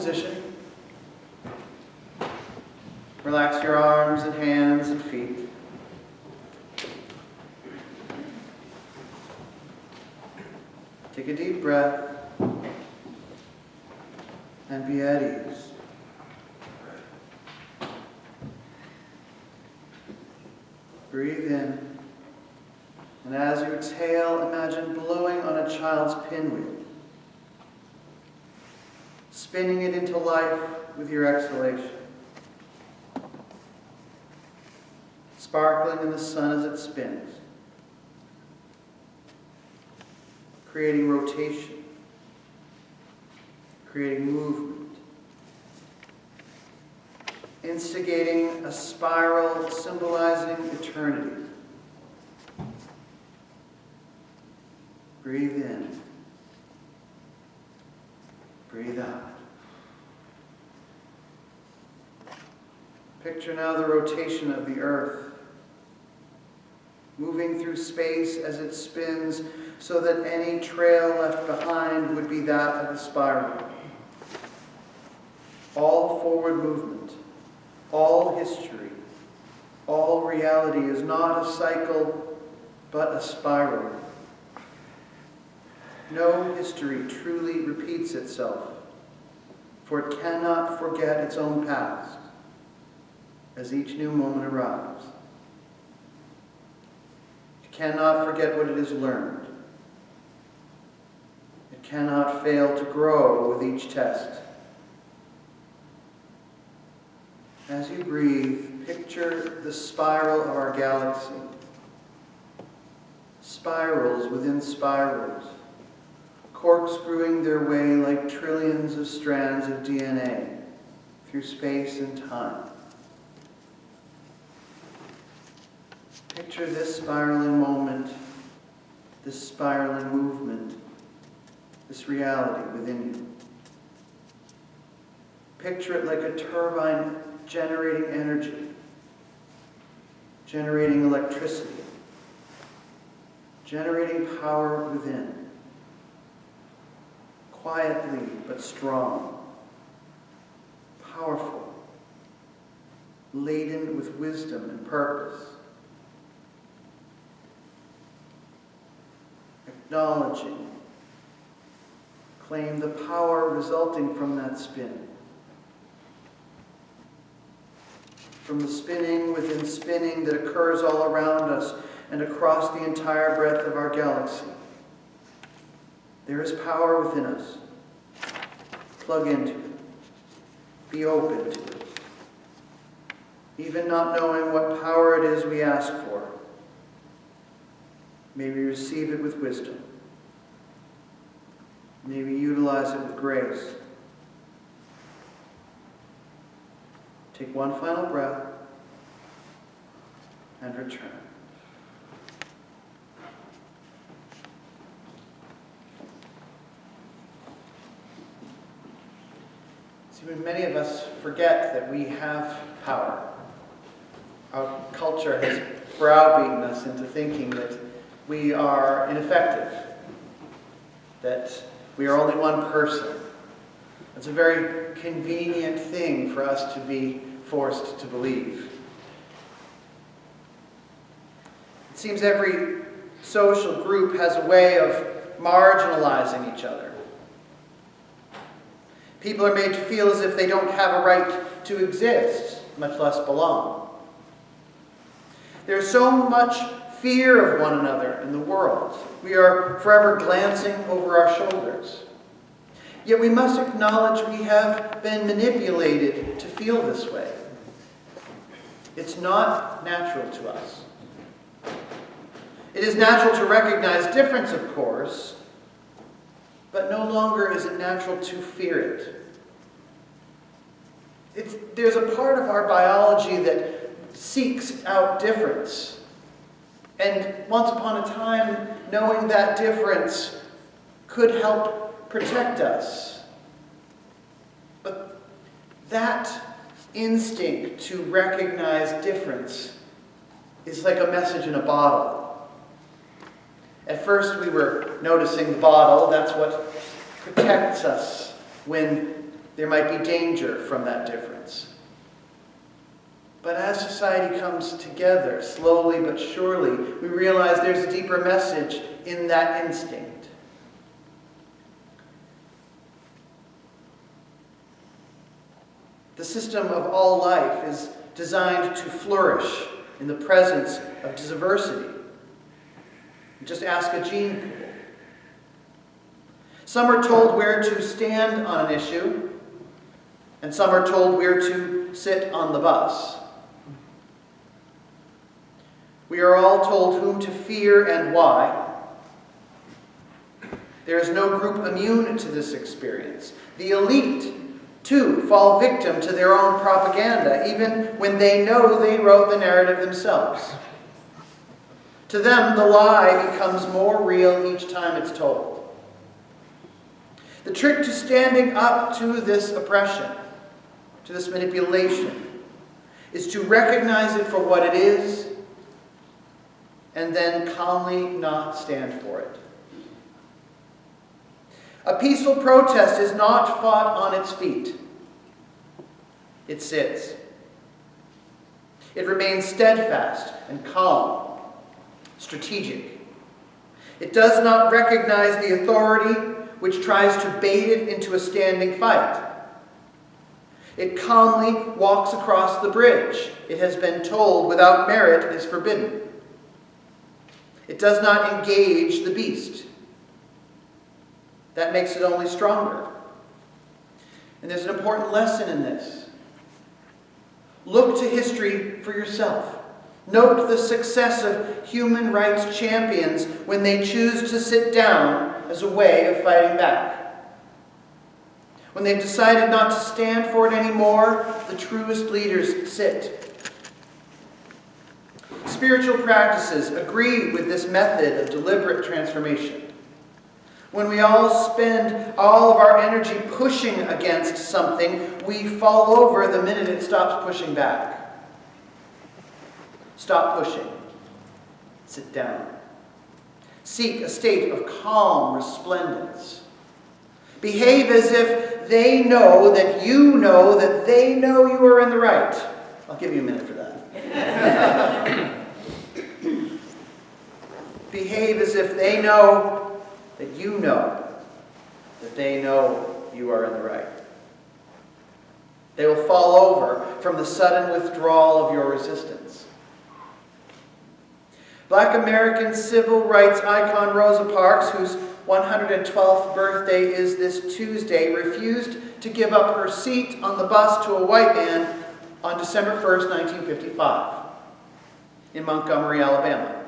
position. Relax your arms and hands and feet. Take a deep breath and be at ease. Breathe in, and as you exhale, imagine blowing on a child's pinwheel, spinning it into life with your exhalation, sparkling in the sun as it spins, creating rotation, creating movement, instigating a spiral symbolizing eternity. Breathe in. Breathe out. Picture now the rotation of the earth, moving through space as it spins so that any trail left behind would be that of the spiral. All forward movement, all history, all reality is not a cycle, but a spiral. No history truly repeats itself, for it cannot forget its own past as each new moment arrives. It cannot forget what it has learned. It cannot fail to grow with each test. As you breathe, picture the spiral of our galaxy. Spirals within spirals, corkscrewing their way like trillions of strands of DNA through space and time. Picture this spiraling moment, this spiraling movement, this reality within you. Picture it like a turbine generating energy, generating electricity, generating power within, quietly but strong, powerful, laden with wisdom and purpose. Acknowledging, claim the power resulting from that spin. From the spinning within spinning that occurs all around us and across the entire breadth of our galaxy. There is power within us. Plug into it. Be open to it. Even not knowing what power it is we ask for, may we receive it with wisdom. May we utilize it with grace. Take one final breath and return. See, many of us forget that we have power. Our culture has browbeaten us into thinking that we are ineffective, that we are only one person. It's a very convenient thing for us to be forced to believe. It seems every social group has a way of marginalizing each other. People are made to feel as if they don't have a right to exist, much less belong. There's so much fear of one another in the world. We are forever glancing over our shoulders. Yet we must acknowledge we have been manipulated to feel this way. It's not natural to us. It is natural to recognize difference, of course, but no longer is it natural to fear it. There's a part of our biology that seeks out difference. And once upon a time, knowing that difference could help protect us. But that instinct to recognize difference is like a message in a bottle. At first we were noticing the bottle. That's what protects us when there might be danger from that difference. But as society comes together, slowly but surely, we realize there's a deeper message in that instinct. The system of all life is designed to flourish in the presence of diversity. Just ask a gene pool. Some are told where to stand on an issue, and some are told where to sit on the bus. We are all told whom to fear and why. There is no group immune to this experience. The elite, too, fall victim to their own propaganda, even when they know they wrote the narrative themselves. To them, the lie becomes more real each time it's told. The trick to standing up to this oppression, to this manipulation, is to recognize it for what it is and then calmly not stand for it. A peaceful protest is not fought on its feet. It sits. It remains steadfast and calm, strategic. It does not recognize the authority which tries to bait it into a standing fight. It calmly walks across the bridge. It has been told without merit is forbidden. It does not engage the beast. That makes it only stronger. And there's an important lesson in this. Look to history for yourself. Note the success of human rights champions when they choose to sit down as a way of fighting back. When they've decided not to stand for it anymore, the truest leaders sit. Spiritual practices agree with this method of deliberate transformation. When we all spend all of our energy pushing against something, we fall over the minute it stops pushing back. Stop pushing. Sit down. Seek a state of calm resplendence. Behave as if they know that you know that they know you are in the right. I'll give you a minute for that. Behave as if they know that you know that they know you are in the right. They will fall over from the sudden withdrawal of your resistance. Black American civil rights icon Rosa Parks, whose 112th birthday is this Tuesday, refused to give up her seat on the bus to a white man on December 1st, 1955, in Montgomery, Alabama.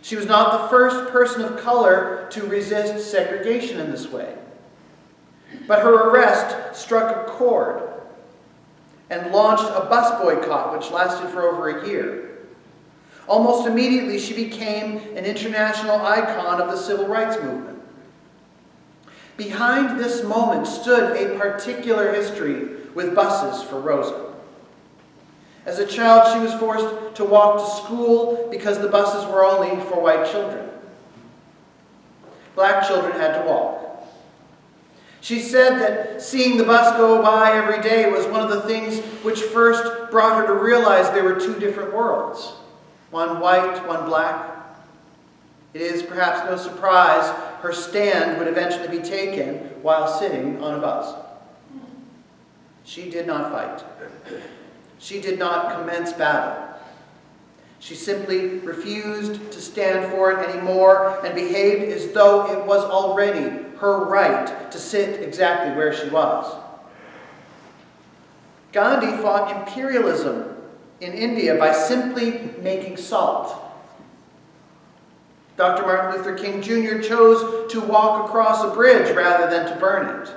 She was not the first person of color to resist segregation in this way. But her arrest struck a chord and launched a bus boycott which lasted for over a year. Almost immediately, she became an international icon of the civil rights movement. Behind this moment stood a particular history with buses for Rosa. As a child, she was forced to walk to school because the buses were only for white children. Black children had to walk. She said that seeing the bus go by every day was one of the things which first brought her to realize there were two different worlds. One white, one black. It is perhaps no surprise her stand would eventually be taken while sitting on a bus. She did not fight. She did not commence battle. She simply refused to stand for it anymore and behaved as though it was already her right to sit exactly where she was. Gandhi fought imperialism in India by simply making salt. Dr. Martin Luther King Jr. chose to walk across a bridge rather than to burn it,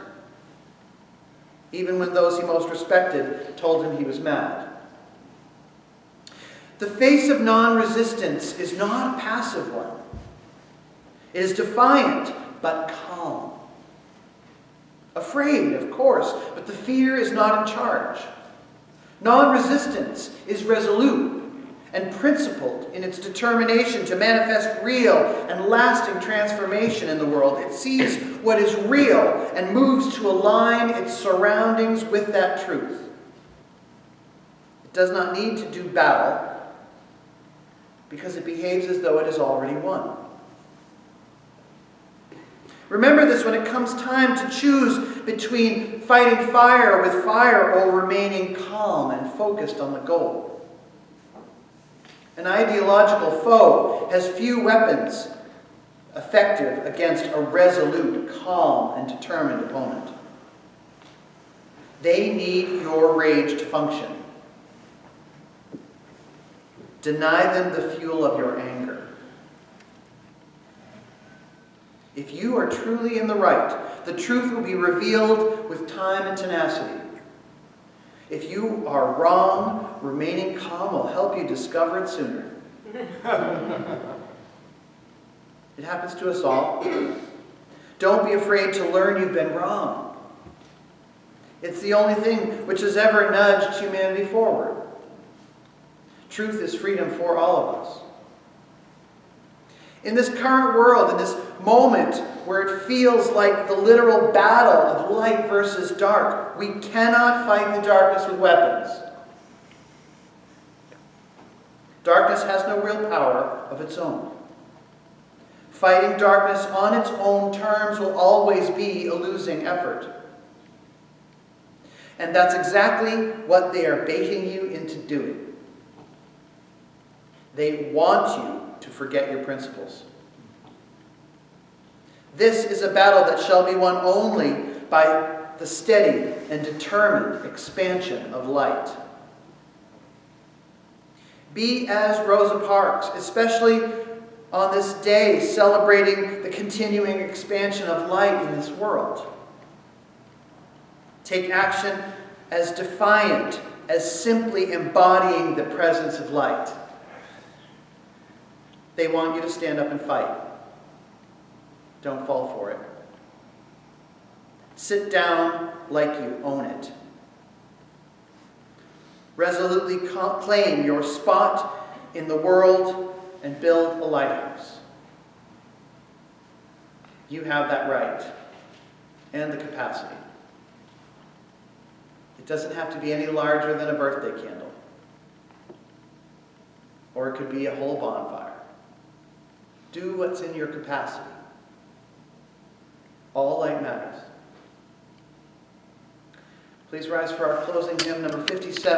even when those he most respected told him he was mad. The face of non-resistance is not a passive one. It is defiant, but calm. Afraid, of course, but the fear is not in charge. Non-resistance is resolute and principled in its determination to manifest real and lasting transformation in the world. It sees what is real and moves to align its surroundings with that truth. It does not need to do battle because it behaves as though it has already won. Remember this when it comes time to choose between fighting fire with fire or remaining calm and focused on the goal. An ideological foe has few weapons effective against a resolute, calm, and determined opponent. They need your rage to function. Deny them the fuel of your anger. If you are truly in the right, the truth will be revealed with time and tenacity. If you are wrong, remaining calm will help you discover it sooner. It happens to us all. Don't be afraid to learn you've been wrong. It's the only thing which has ever nudged humanity forward. Truth is freedom for all of us. In this current world, in this moment where it feels like the literal battle of light versus dark, we cannot fight the darkness with weapons. Darkness has no real power of its own. Fighting darkness on its own terms will always be a losing effort. And that's exactly what they are baiting you into doing. They want you to forget your principles. This is a battle that shall be won only by the steady and determined expansion of light. Be as Rosa Parks, especially on this day celebrating the continuing expansion of light in this world. Take action as defiant as simply embodying the presence of light. They want you to stand up and fight. Don't fall for it. Sit down like you own it. Resolutely claim your spot in the world and build a lighthouse. You have that right and the capacity. It doesn't have to be any larger than a birthday candle. Or it could be a whole bonfire. Do what's in your capacity. All light matters. Please rise for our closing hymn, number 57.